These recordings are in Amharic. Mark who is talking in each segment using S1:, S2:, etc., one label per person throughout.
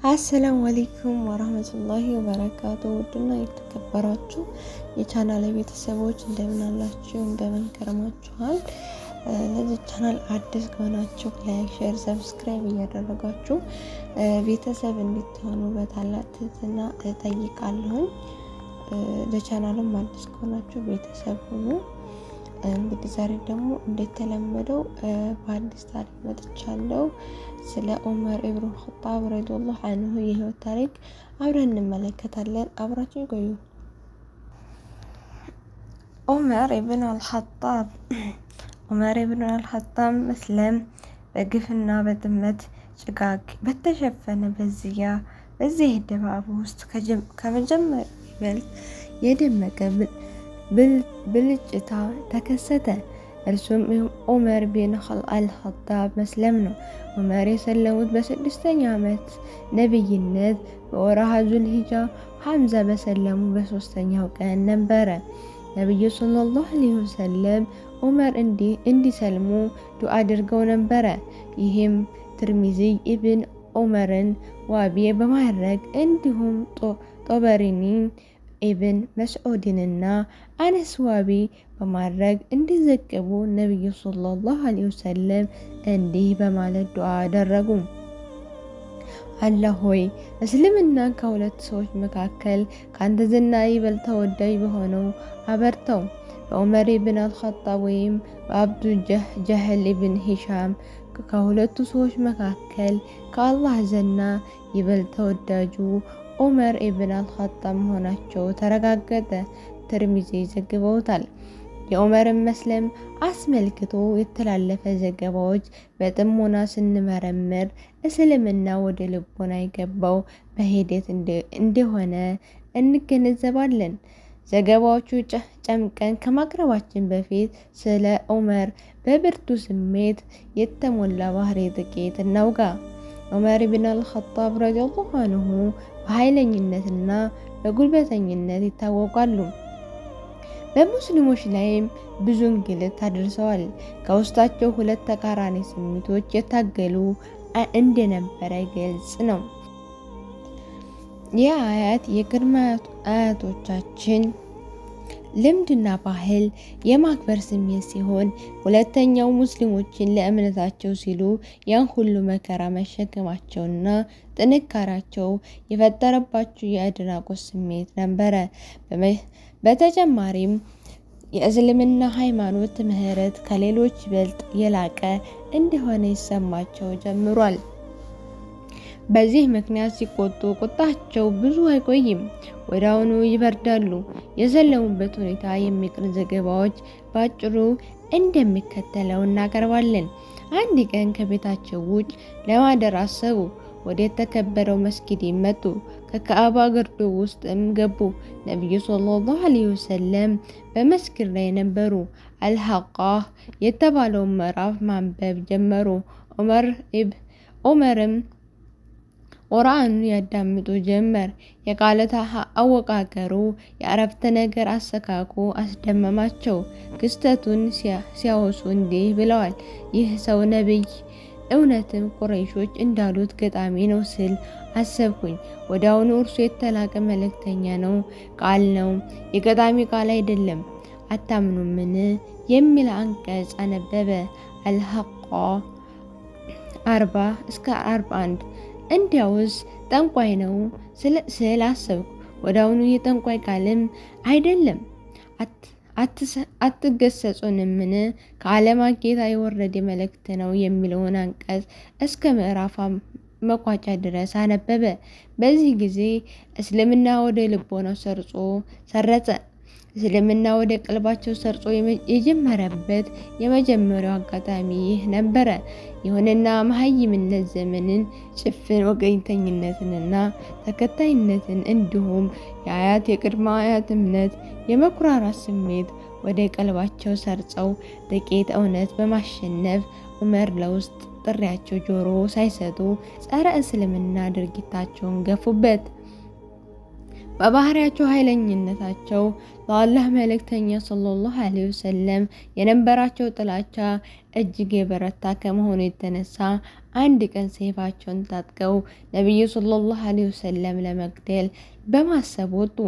S1: አሰላሙ አለይኩም ወራህመቱላሂ ወበረካቱ። ውድና የተከበራችሁ የቻናል ቤተሰቦች እንደምን አላችሁ? እንደምን ከረማችኋል? ለዚህ ቻናል አዲስ ከሆናችሁ ላይክ፣ ሼር፣ ሰብስክራይብ እያደረጋችሁ ቤተሰብ እንድትሆኑ በታላቅ ትህትና እጠይቃለሁ። ለቻናሉም አዲስ ከሆናችሁ ቤተሰብ ሁኑ። እንግዲህ ዛሬ ደግሞ እንደተለመደው በአዲስ ታሪክ መጥቻለሁ። ስለ ዑመር ኢብኑ ኸጣብ ረዲየላሁ ዐንሁ የህይወት ታሪክ አብረን እንመለከታለን። አብራችሁ ቆዩ። ዑመር ኢብኑ አልኸጣብ መስለም በግፍና በጥመት ጭጋግ በተሸፈነ በዚህ ድባብ ውስጥ ከመጀመሪያ ይበልጥ የደመቀ ብልጭታ ተከሰተ። እርሱም ዑመር ቢን አልኸጣብ መስለም ነው። ዑመር የሰለሙት በ6ኛ ዓመት ነብይነት በወርሃ ዙልሂጃ፣ ሐምዛ በሰለሙ በ3ኛው ቀን ነበረ። ነብዩ ሰለላሁ ዐለይሂ ወሰለም ዑመር እንዲሰልሙ ዱዓ አድርገው ነበረ። ይህም ትርሚዚ ኢብን ዑመርን ዋቢ በማድረግ እንዲሁም ጦበሪኒ ኢብን መስዑድንና አነስ ዋቢ በማድረግ እንዲዘግቡ ነብዩ ሰለላሁ ዐለይሂ ወሰለም እንዲህ በማለት ዱዓ አደረጉ። አላህ ሆይ እስልምና ከሁለት ሰዎች መካከል ካንተ ዝና ይበልጥ ተወዳጅ በሆነው አበርተው። በዑመር ኢብን አልኸጣብ ወይም በአብዱ ጀህል ኢብን ሂሻም ከሁለቱ ሰዎች መካከል ከአላህ ዘና ይበልጥ ተወዳጁ ዑመር ኢብን አልኸጣብ መሆናቸው ተረጋገጠ። ትርሚዚ ዘግበውታል። የዑመርን መስለም አስመልክቶ የተላለፈ ዘገባዎች በጥሞና ስንመረምር እስልምና ወደ ልቦና የገባው በሂደት እንደሆነ እንገነዘባለን። ዘገባዎቹ ጨምቀን ከማቅረባችን በፊት ስለ ዑመር በብርቱ ስሜት የተሞላ ባህሪ ጥቂት እናውጋ። ዑመር ኢብን አልኸጣብ ረዲየላሁ ዐንሁ በኃይለኝነትና በጉልበተኝነት ይታወቃሉ። በሙስሊሞች ላይም ብዙ እንግልት አድርሰዋል። ከውስጣቸው ሁለት ተቃራኒ ስሜቶች የታገሉ እንደነበረ ግልጽ ነው። የአያት የቅድመ አያቶቻችን ልምድና ባህል የማክበር ስሜት ሲሆን፣ ሁለተኛው ሙስሊሞችን ለእምነታቸው ሲሉ ያን ሁሉ መከራ መሸከማቸውና ጥንካሬያቸው የፈጠረባቸው የአድናቆት ስሜት ነበረ። በተጨማሪም የእስልምና ሃይማኖት ምህረት ከሌሎች ይበልጥ የላቀ እንደሆነ ይሰማቸው ጀምሯል። በዚህ ምክንያት ሲቆጡ ቁጣቸው ብዙ አይቆይም፣ ወዲያውኑ ይበርዳሉ። የሰለሙበት ሁኔታ የሚቀርብ ዘገባዎች በአጭሩ እንደሚከተለው እናቀርባለን። አንድ ቀን ከቤታቸው ውጭ ለማደር አሰቡ። ወደ ተከበረው መስጊድ መጡ። ከካዕባ ግርዶ ውስጥም ገቡ። ነብዩ ሰለላሁ ዐለይሂ ወሰለም በመስጊድ ላይ ነበሩ። አልሐቃህ የተባለውን ምዕራፍ ማንበብ ጀመሩ። ዑመርም ቁርአኑን ያዳምጡ ጀመር። የቃላት አወቃቀሩ፣ የአረፍተ ነገር አሰካኩ አስደመማቸው። ክስተቱን ሲያወሱ እንዲህ ብለዋል። ይህ ሰው ነብይ እውነትም ቁረይሾች እንዳሉት ገጣሚ ነው ስል አሰብኩኝ። ወዲያውኑ እርሱ የተላከ መልእክተኛ ነው፣ ቃል ነው፣ የገጣሚ ቃል አይደለም። አታምኑምን? የሚል አንቀጽ አነበበ። አልሐቃ 40-41 እንዲያውስ ጠንቋይ ነው ስል አሰብኩ። ወዲያውኑ የጠንቋይ ቃልም አይደለም። አትገሰጹንምን? ከዓለማት ጌታ የወረደ መልእክት ነው የሚለውን አንቀጽ እስከ ምዕራፍ መቋጫ ድረስ አነበበ። በዚህ ጊዜ እስልምና ወደ ልቦናው ሰረጸ። እስልምና ወደ ቀልባቸው ሰርጾ የጀመረበት የመጀመሪያው አጋጣሚ ይህ ነበረ። ይሁንና መሀይምነት ዘመንን፣ ጭፍን ወገኝተኝነትንና ተከታይነትን እንዲሁም የአያት የቅድመ አያት እምነት የመኩራራት ስሜት ወደ ቀልባቸው ሰርጸው ጥቂት እውነት በማሸነፍ ዑመር ለውስጥ ጥሪያቸው ጆሮ ሳይሰጡ ጸረ እስልምና ድርጊታቸውን ገፉበት። በባህሪያቸው ኃይለኝነታቸው ለአላህ መልእክተኛ ሰለላሁ ዐለይሂ ወሰለም የነበራቸው ጥላቻ እጅግ የበረታ ከመሆኑ የተነሳ አንድ ቀን ሰይፋቸውን ታጥቀው ነቢዩ ሰለላሁ ዐለይሂ ወሰለም ለመግደል በማሰብ ወጡ።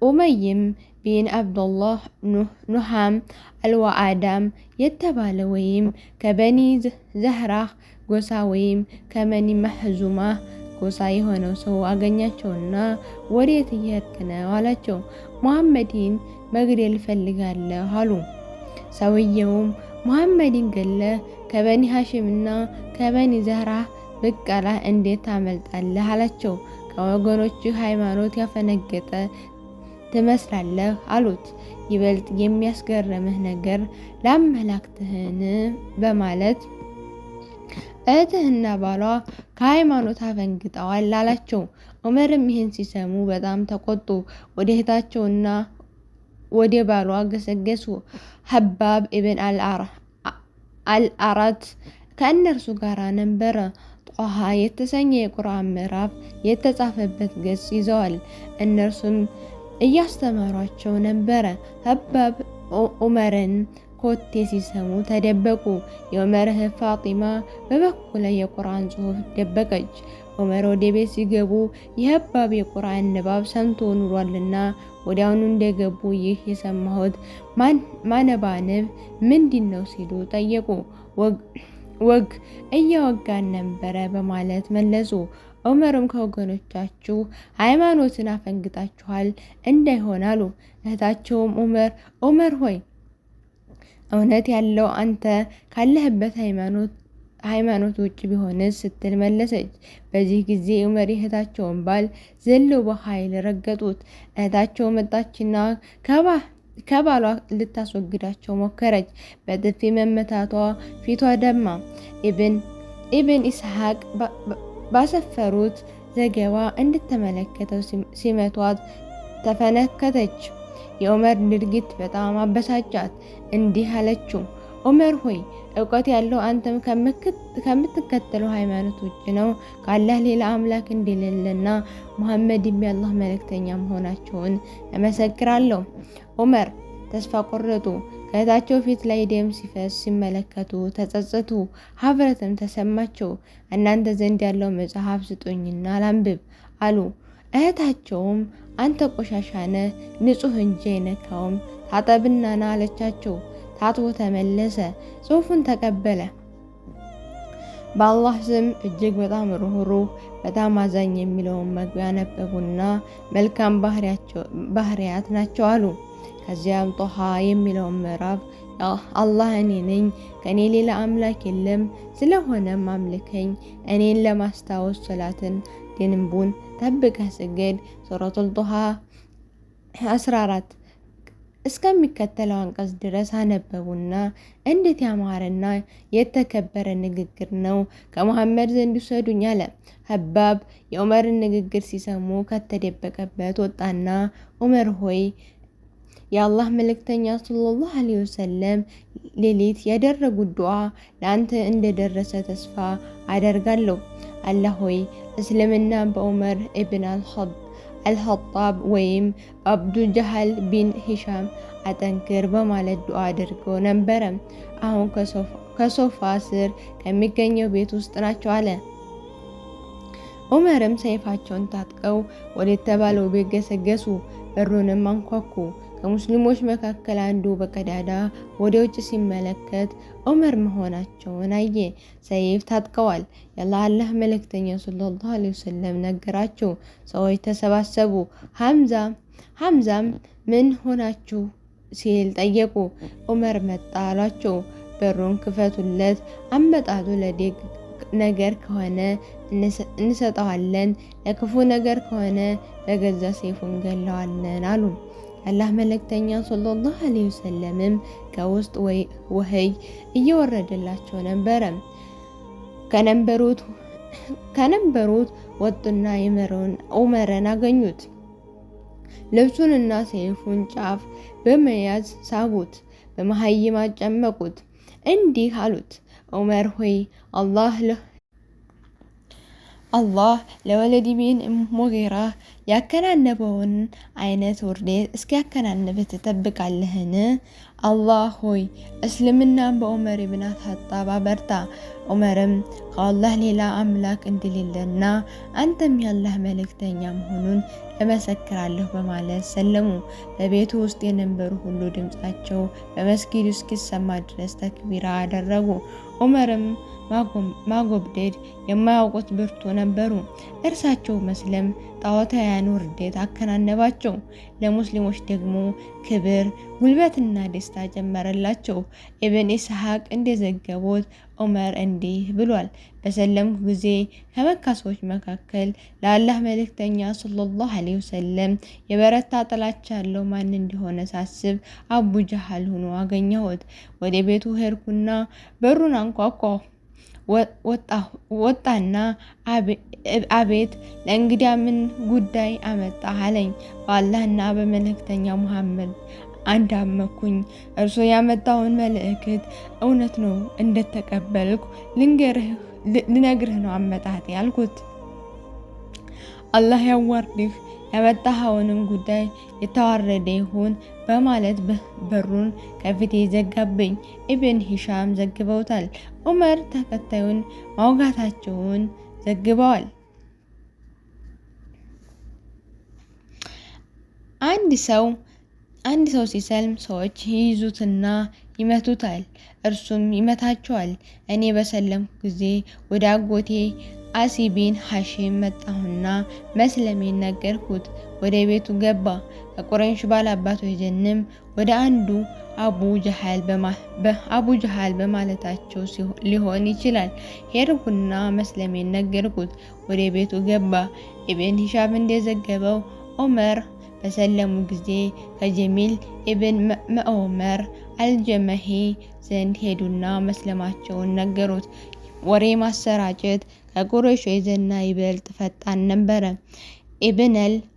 S1: ኡመይም ቢን አብዱላህ ኑሃም አልዋአዳም የተባለ ወይም ከበኒ ዘህራህ ጎሳ ወይም ከበኒ መሕዙማ ጎሳ የሆነው ሰው አገኛቸውና ወዴት እየሄድክ ነው አላቸው። ሙሐመድን መግደል እፈልጋለሁ አሉ። ሰውየውም ሙሐመድን ገለህ ከበኒ ሐሽምና ከበኒ ዘህራህ ብቀላ እንዴት ታመልጣለህ አላቸው። ከወገኖች ሃይማኖት ያፈነገጠ ትመስላለህ አሉት። ይበልጥ የሚያስገርምህ ነገር ላመላክትህን በማለት እህትህና ባሏ ከሃይማኖት አፈንግጠዋል አላቸው። ዑመርም ይህን ሲሰሙ በጣም ተቆጡ። ወደ እህታቸውና ወደ ባሏ ገሰገሱ። ሀባብ ኢብን አልአራት ከእነርሱ ጋር ነበረ። ጧሃ የተሰኘ የቁርአን ምዕራፍ የተጻፈበት ገጽ ይዘዋል። እነርሱም እያስተማሯቸው ነበረ። ሀባብ ዑመርን ኮቴ ሲሰሙ ተደበቁ። የዑመር እህት ፋጢማ በበኩለ የቁርአን ጽሑፍ ደበቀች። ዑመር ወደ ቤት ሲገቡ የሀባብ የቁርአን ንባብ ሰምቶ ኑሯልና ወዲያውኑ እንደገቡ ይህ የሰማሁት ማነባነብ ምንድን ነው ሲሉ ጠየቁ። ወግ እያወጋን ነበረ በማለት መለሱ። ዑመርም ከወገኖቻችሁ ሃይማኖትን አፈንግጣችኋል እንዳይሆን አሉ። እህታቸውም ዑመር ሆይ እውነት ያለው አንተ ካለህበት ሃይማኖት ውጭ ቢሆንስ ስትል መለሰች። በዚህ ጊዜ ዑመር እህታቸውን ባል ዘለው በኃይል ረገጡት። እህታቸው መጣችና ከባሏ ልታስወግዳቸው ሞከረች። በጥፊ መመታቷ ፊቷ ደማ። ኢብን ኢስሐቅ ባሰፈሩት ዘገባ እንድትመለከተው ሲመቷት ተፈነከተች። የዑመር ድርጊት በጣም አበሳጫት። እንዲህ አለችው፣ ዑመር ሆይ እውቀት ያለው አንተም ከምትከተለው ሃይማኖት ውጭ ነው። ካላህ ሌላ አምላክ እንደሌለና ሙሐመድም የአላህ መልእክተኛ መሆናቸውን እመሰክራለሁ። ዑመር ተስፋ ቆረጡ። ከእህታቸው ፊት ላይ ደም ሲፈስ ሲመለከቱ ተጸጸቱ፣ ሀፍረትም ተሰማቸው። እናንተ ዘንድ ያለው መጽሐፍ ስጡኝና ላንብብ አሉ። እህታቸውም አንተ ቆሻሻ ነህ፣ ንጹህ እንጂ አይነካውም፣ ታጠብና ና አለቻቸው። ታጥቦ ተመለሰ፣ ጽሑፉን ተቀበለ። በአላህ ስም እጅግ በጣም ሩህሩህ በጣም አዛኝ የሚለውን መግቢያ ነበቡና መልካም ባህሪያት ናቸው አሉ። ከዚያም ጦሃ የሚለውን ምዕራፍ አላህ እኔ ነኝ፣ ከእኔ ሌላ አምላክ የለም፣ ስለሆነም አምልከኝ፣ እኔን ለማስታወስ ሰላትን ደንቡን ጠብቀህ ስገድ። ሱረቱል ጦሃ 14 እስከሚከተለው አንቀጽ ድረስ አነበቡና እንዴት ያማረና የተከበረ ንግግር ነው፣ ከመሐመድ ዘንድ ውሰዱኝ አለ። ሀባብ የዑመርን ንግግር ሲሰሙ ከተደበቀበት ወጣና ዑመር ሆይ የአላህ መልእክተኛ ሰለላሁ ዐለይሂ ወሰለም ሌሊት ያደረጉት ዱዓ ለአንተ እንደደረሰ ተስፋ አደርጋለሁ። አላህ ሆይ እስልምና በዑመር ኢብን አልኸጣብ ወይም አብዱ ጀሃል ቢን ሂሻም አጠንክር በማለት ዱዓ አድርገው ነበረ። አሁን ከሶፋ ስር ከሚገኘው ቤት ውስጥ ናቸው አለ። ዑመርም ሰይፋቸውን ታጥቀው ወደ ተባለው ቤት ገሰገሱ። በሩንም አንኳኩ። ከሙስሊሞች መካከል አንዱ በቀዳዳ ወደ ውጭ ሲመለከት ዑመር መሆናቸውን አየ። ሰይፍ ታጥቀዋል። የአላህ መልእክተኛ ሰለላሁ ዐለይሂ ወሰለም ነገራቸው። ሰዎች ተሰባሰቡ። ሐምዛም ምን ሆናችሁ ሲል ጠየቁ። ዑመር መጣ አሏቸው። በሩን ክፈቱለት፣ አመጣጡ ለደግ ነገር ከሆነ እንሰጠዋለን፣ ለክፉ ነገር ከሆነ በገዛ ሰይፉ እንገለዋለን አሉ። አላህ መልእክተኛ ሰለላሁ ዐለይሂ ወሰለምም ከውስጥ ወህይ እየወረደላቸው ነበረ። ከነበሩት ወጡና ዑመርን አገኙት። ልብሱንና ሰይፉን ጫፍ በመያዝ ሳቡት፣ በመሃይም አጨመቁት። እንዲህ አሉት፣ ዑመር ሆይ አላህ ለወሊድ ቢን ሙጊራ ያከናነበውን አይነት ውርደት እስኪያከናንብህ ትጠብቃለህን? አላህ ሆይ እስልምናን በዑመር ኢብን ኸጣብ አበርታ። ዑመርም ከአላህ ሌላ አምላክ እንደሌለና አንተም ያላህ መልእክተኛ መሆኑን እመሰክራለሁ በማለት ሰለሙ። በቤቱ ውስጥ የነበሩ ሁሉ ድምፃቸው በመስጊዱ እስኪሰማ ድረስ ተክቢራ አደረጉ። ዑመርም ማጎብደድ የማያውቁት ብርቱ ነበሩ። እርሳቸው መስለም ጣዖታውያን ውርደት አከናነባቸው። ለሙስሊሞች ደግሞ ክብር፣ ጉልበትና ደስታ ጨመረላቸው። ኢብን ኢስሐቅ እንደዘገቡት ዑመር እንዲህ ብሏል። በሰለምኩ ጊዜ ከመካ ሰዎች መካከል ለአላህ መልእክተኛ ሰለላሁ ዐለይሂ ወሰለም የበረታ ጥላቻ ያለው ማን እንደሆነ ሳስብ አቡ ጀሃል ሆኖ አገኘሁት። ወደ ቤቱ ሄድኩና በሩን አንኳኳሁ። ወጣና አቤት ለእንግዳ ምን ጉዳይ አመጣህ አለኝ። በአላህና በመልእክተኛ ሙሐመድ አንዳመኩኝ። እርሱ ያመጣውን መልእክት እውነት ነው እንደተቀበልኩ ልነግርህ ነው አመጣቴ ያልኩት። አላህ ያዋርድህ፣ ያመጣኸውንም ጉዳይ የተዋረደ ይሁን በማለት በሩን ከፊቴ ዘጋብኝ። ኢብን ሂሻም ዘግበውታል። ዑመር ተከታዩን ማውጋታቸውን ዘግበዋል። አንድ ሰው ሲሰልም ሰዎች ይይዙትና ይመቱታል፣ እርሱም ይመታቸዋል። እኔ በሰለምኩ ጊዜ ወደ አጎቴ አሲ ቢን ሐሺም መጣሁና መስለሜን ነገርኩት። ወደ ቤቱ ገባ። ከቁረይሽ ባላባቶች ዘንም ወደ አንዱ አቡ ጀሃል በማለታቸው ሊሆን ይችላል ሄድኩና መስለሜን ነገርኩት። ወደ ቤቱ ገባ። ኢብን ሂሻም እንደዘገበው ዑመር በሰለሙ ጊዜ ከጀሚል ኢብን መዑመር አልጀመሂ ዘንድ ሄዱና መስለማቸውን ነገሩት። ወሬ ማሰራጨት ከቁረይሾች ዘና ይበልጥ ፈጣን ነበረ። ኢብን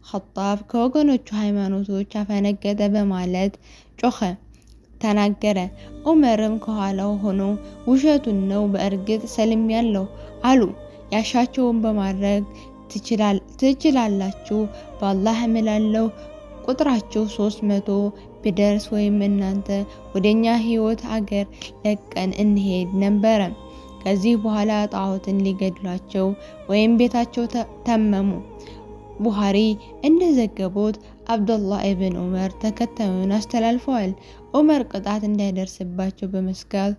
S1: ኸጣብ ከወገኖቹ ሃይማኖቶች አፈነገጠ በማለት ጮኸ፣ ተናገረ። ዑመርም ከኋላው ሆኖ ውሸቱን ነው፣ በእርግጥ ሰልሜያለሁ አሉ። ያሻቸውን በማድረግ ትችላላችሁ፣ በአላህ እምላለሁ ቁጥራቸው 300 ቢደርስ ወይም እናንተ ወደኛ ህይወት አገር ለቀን እንሄድ ነበረ። ከዚህ በኋላ ጣዖትን ሊገድሏቸው ወይም ቤታቸው ተመሙ። ቡኻሪ እንደዘገቡት አብዱላህ ኢብን ዑመር ተከታዩን አስተላልፈዋል። ዑመር ቅጣት እንዳይደርስባቸው በመስጋት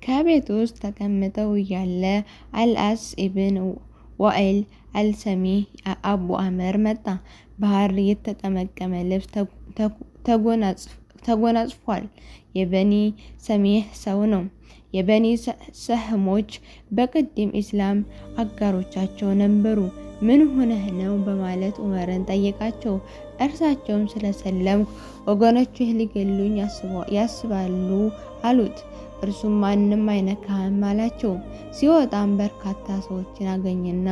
S1: ከቤት ውስጥ ተቀምጠው እያለ አልአስ ኢብን ዋኢል አልሰሚ አቡ አመር መጣ። ባህር የተጠመቀመ ልብስ ተጎናጽፏል። የበኒ ሰሚህ ሰው ነው። የበኒ ሰህሞች በቅድም ኢስላም አጋሮቻቸው ነበሩ። ምን ሆነህ ነው በማለት ዑመርን ጠየቃቸው። እርሳቸውም ስለሰለምኩ ወገኖችህ ሊገሉኝ ያስባሉ አሉት። እርሱም ማንም አይነካህም አላቸው። ሲወጣም በርካታ ሰዎችን አገኘና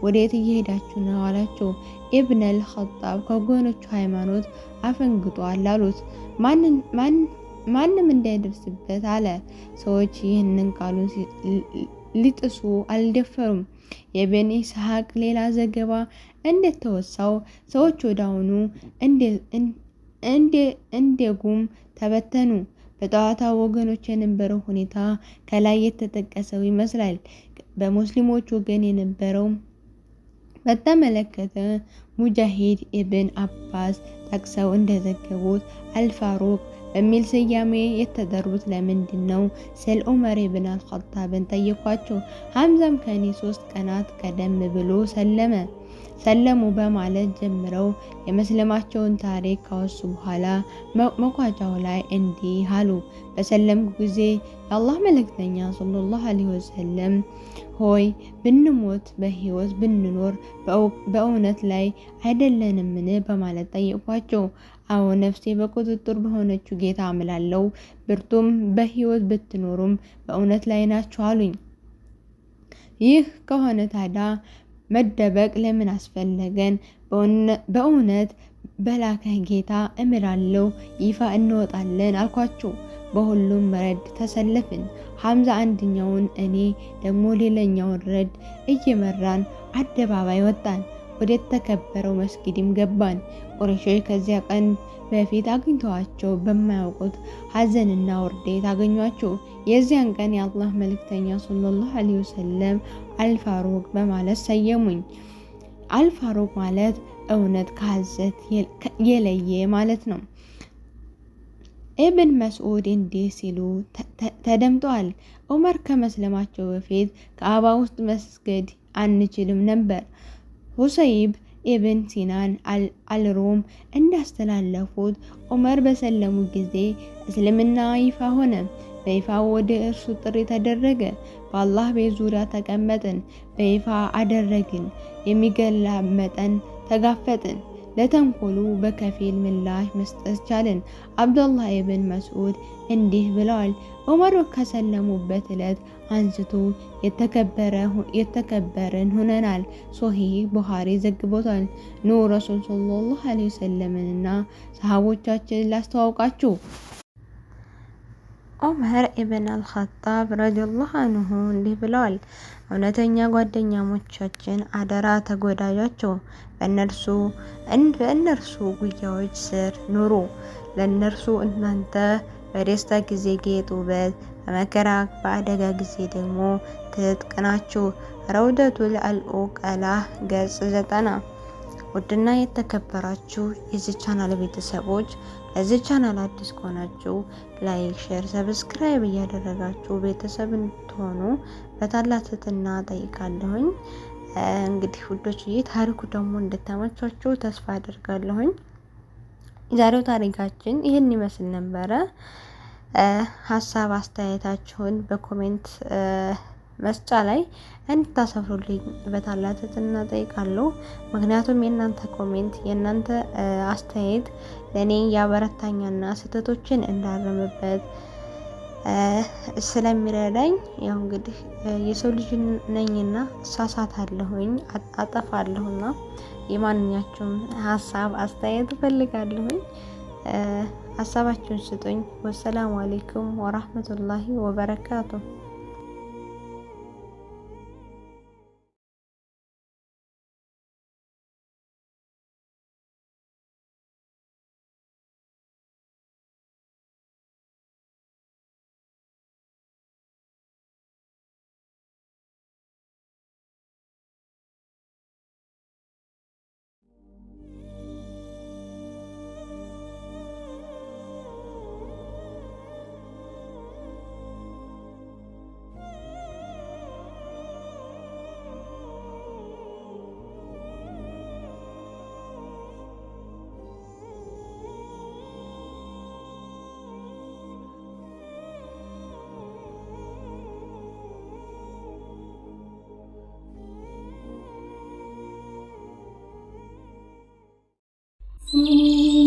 S1: ወዴት እየሄዳችሁ ነው አላቸው። ኢብን ኸጣብ ከወገኖቹ ሃይማኖት አፈንግጧል አሉት። ማንም እንዳይደርስበት አለ። ሰዎች ይህንን ቃሉን ሊጥሱ አልደፈሩም። የኢብን ኢስሐቅ ሌላ ዘገባ እንደተወሳው ሰዎች ወዳውኑ እንደጉም ተበተኑ። በጠዋታው ወገኖች የነበረው ሁኔታ ከላይ የተጠቀሰው ይመስላል። በሙስሊሞች ወገን የነበረው በተመለከተ ሙጃሂድ ኢብን አባስ ጠቅሰው እንደዘገቡት አልፋሩቅ በሚል ስያሜ የተጠሩት ለምንድን ነው ስለ ዑመር ኢብን አልኸጣብን ጠየቋቸው። ሐምዛም ከኔ 3 ቀናት ቀደም ብሎ ሰለሙ በማለት ጀምረው የመስለማቸውን ታሪክ ካወሱ በኋላ መቋጫው ላይ እንዲህ አሉ። በሰለምኩ ጊዜ የአላህ መልእክተኛ ሰለላሁ ዐለይሂ ወሰለም ሆይ ብንሞት በህይወት ብንኖር በእውነት ላይ አይደለንምን በማለት ጠየቋቸው። አዎ ነፍሴ በቁጥጥር በሆነችው ጌታ አምላለሁ፣ ብርቱም በህይወት ብትኖሩም በእውነት ላይ ናችሁ አሉኝ። ይህ ከሆነ ታዲያ መደበቅ ለምን አስፈለገን? በእውነት በላከህ ጌታ እምላለሁ ይፋ እንወጣለን አልኳቸው። በሁሉም ረድ ተሰለፍን። ሐምዛ አንደኛውን እኔ ደግሞ ሌላኛውን ረድ እየመራን አደባባይ ወጣን። ወደ ተከበረው መስጊድም ገባን። ቁረይሾች ከዚያ ቀን በፊት አግኝተዋቸው በማያውቁት ሐዘንና ውርደት አገኟቸው። የዚያን ቀን የአላህ መልእክተኛ ሰለላሁ ዐለይሂ ወሰለም አልፋሩቅ በማለት ሰየሙኝ። አልፋሩቅ ማለት እውነት ከሐሰት የለየ ማለት ነው። ኢብን መስዑድ እንዲህ ሲሉ ተደምጠዋል። ዑመር ከመስለማቸው በፊት ከአባ ውስጥ መስገድ አንችልም ነበር። ሁሰይብ ኢብን ሲናን አልሮም እንዳስተላለፉት ዑመር በሰለሙ ጊዜ እስልምና ይፋ ሆነ። በይፋ ወደ እርሱ ጥሪ ተደረገ። በአላህ ቤት ዙሪያ ተቀመጥን። በይፋ አደረግን። የሚገላመጠን ተጋፈጥን። ለተንኮሉ በከፊል ምላሽ መስጠት ቻልን። አብዱላህ ኢብን መስዑድ እንዲህ ብለዋል። ዑመር ከሰለሙበት ዕለት አንስቶ የተከበረን ሆነናል። ሶሂህ ቡኻሪ ዘግቦታል። ኑ ረሱል ሰለላሁ ዐለይሂ ወሰለምንና ሰሃቦቻችንን ላስተዋውቃችሁ። ዑመር ኢብን አልኸጣብ ረዲየላሁ አንሁ እንዲህ ብለዋል። እውነተኛ ጓደኛሞቻችን አደራ ተጎዳጇቸው። በእነርሱ ጉያዎች ስር ኑሩ። ለእነርሱ እናንተ በደስታ ጊዜ ጌጥ፣ ውበት፣ በመከራ በአደጋ ጊዜ ደግሞ ትጥቅ ናችሁ። ረውደቱል አልኡቀላ ገጽ 90። ውድና የተከበራችሁ የዚህ ቻናል ቤተሰቦች ለዚህ ቻናል አዲስ ከሆናችሁ ላይክ፣ ሼር፣ ሰብስክራይብ እያደረጋችሁ ቤተሰብ እንድትሆኑ በታላቅ ትህትና ጠይቃለሁኝ። እንግዲህ ውዶች ታሪኩ ደግሞ እንደተመቻችሁ ተስፋ አደርጋለሁኝ። ዛሬው ታሪካችን ይህን ይመስል ነበረ። ሀሳብ አስተያየታችሁን በኮሜንት መስጫ ላይ እንድታሰፍሩልኝ በታላቅ ትህትና ጠይቃለሁ። ምክንያቱም የእናንተ ኮሜንት የእናንተ አስተያየት ለእኔ ያበረታኛና ስህተቶችን እንዳረምበት ስለሚረዳኝ ያው እንግዲህ የሰው ልጅ ነኝና እሳሳታለሁኝ፣ አጠፋለሁና የማንኛችሁም ሀሳብ አስተያየት እፈልጋለሁኝ። ሀሳባችሁን ስጡኝ። ወሰላሙ አለይኩም ወራህመቱላሂ ወበረካቱ። Mm-hmm.